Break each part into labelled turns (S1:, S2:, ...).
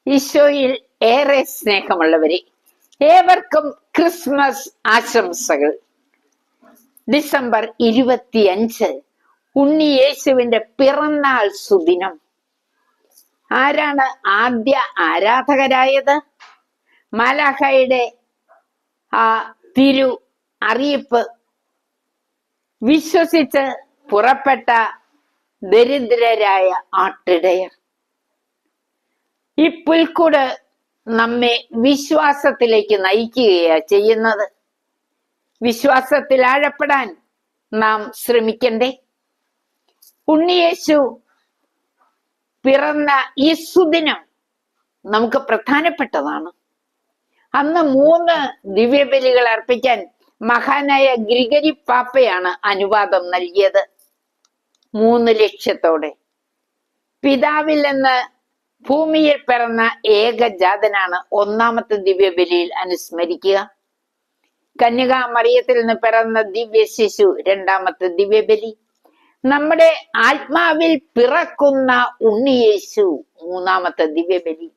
S1: ഈശോയിൽ ഏറെ സ്നേഹമുള്ളവരെ, ഏവർക്കും ക്രിസ്മസ് ആശംസകൾ. ഡിസംബർ 25 ഉണ്ണി യേശുവിന്റെ പിറന്നാൾ സുദിനം. ആരാണ് ആദ്യ ആരാധകരായത്? മാലാഖയുടെ ആ തിരു അറിയിപ്പ് വിശ്വസിച്ച് പുറപ്പെട്ട ദരിദ്രരായ ആട്ടിടയർ. ഈ പുൽക്കൂട് നമ്മെ വിശ്വാസത്തിലേക്ക് നയിക്കുകയാ ചെയ്യുന്നത്. വിശ്വാസത്തിൽ ആഴപ്പെടാൻ നാം ശ്രമിക്കണ്ടേ? ഉണ്ണിയേശു പിറന്ന ഈ സുദിനം നമുക്ക് പ്രധാനപ്പെട്ടതാണ്. അന്ന് 3 ദിവ്യബലികൾ അർപ്പിക്കാൻ മഹാനായ ഗ്രിഗരി പാപ്പയാണ് അനുവാദം നൽകിയത്. 3 ലക്ഷ്യത്തോടെ. പിതാവിൽ നിന്ന് ഭൂമിയിൽ പിറന്ന ഏകജാതനാണ് ഒന്നാമത്തെ ദിവ്യബലിയിൽ അനുസ്മരിക്കുക. കന്യകാ മറിയത്തിൽ നിന്ന് പിറന്ന ദിവ്യ ശിശു രണ്ടാമത്തെ ദിവ്യബലി. നമ്മുടെ ആത്മാവിൽ പിറക്കുന്ന ഉണ്ണിയേശു മൂന്നാമത്തെ ദിവ്യബലി.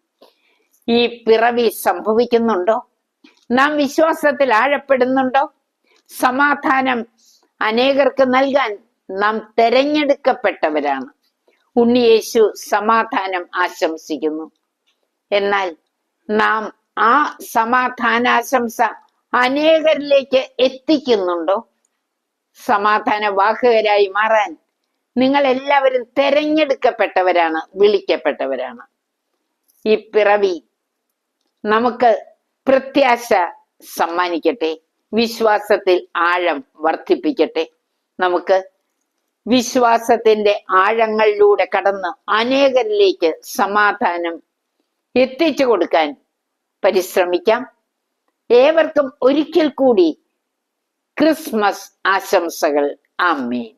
S1: ഈ പിറവി സംഭവിക്കുന്നുണ്ടോ? നാം വിശ്വാസത്തിൽ ആഴപ്പെടുന്നുണ്ടോ? സമാധാനം അനേകർക്ക് നൽകാൻ നാം തെരഞ്ഞെടുക്കപ്പെട്ടവരാണ്. ഉണ്ണിയേശു സമാധാനം ആശംസിക്കുന്നു. എന്നാൽ നാം ആ സമാധാനാശംസ അനേകരിലേക്ക് എത്തിക്കുന്നുണ്ടോ? സമാധാന വാഹകരായി മാറാൻ നിങ്ങൾ എല്ലാവരും തെരഞ്ഞെടുക്കപ്പെട്ടവരാണ്, വിളിക്കപ്പെട്ടവരാണ്. ഈ പിറവി നമുക്ക് പ്രത്യാശ സമ്മാനിക്കട്ടെ, വിശ്വാസത്തിൽ ആഴം വർദ്ധിപ്പിക്കട്ടെ. നമുക്ക് വിശ്വാസത്തിന്റെ ആഴങ്ങളിലൂടെ കടന്ന് അനേകരിലേക്ക് സമാധാനം എത്തിച്ചു കൊടുക്കാൻ പരിശ്രമിക്കാം. ഏവർക്കും ഒരിക്കൽ കൂടി ക്രിസ്മസ് ആശംസകൾ. ആമേൻ.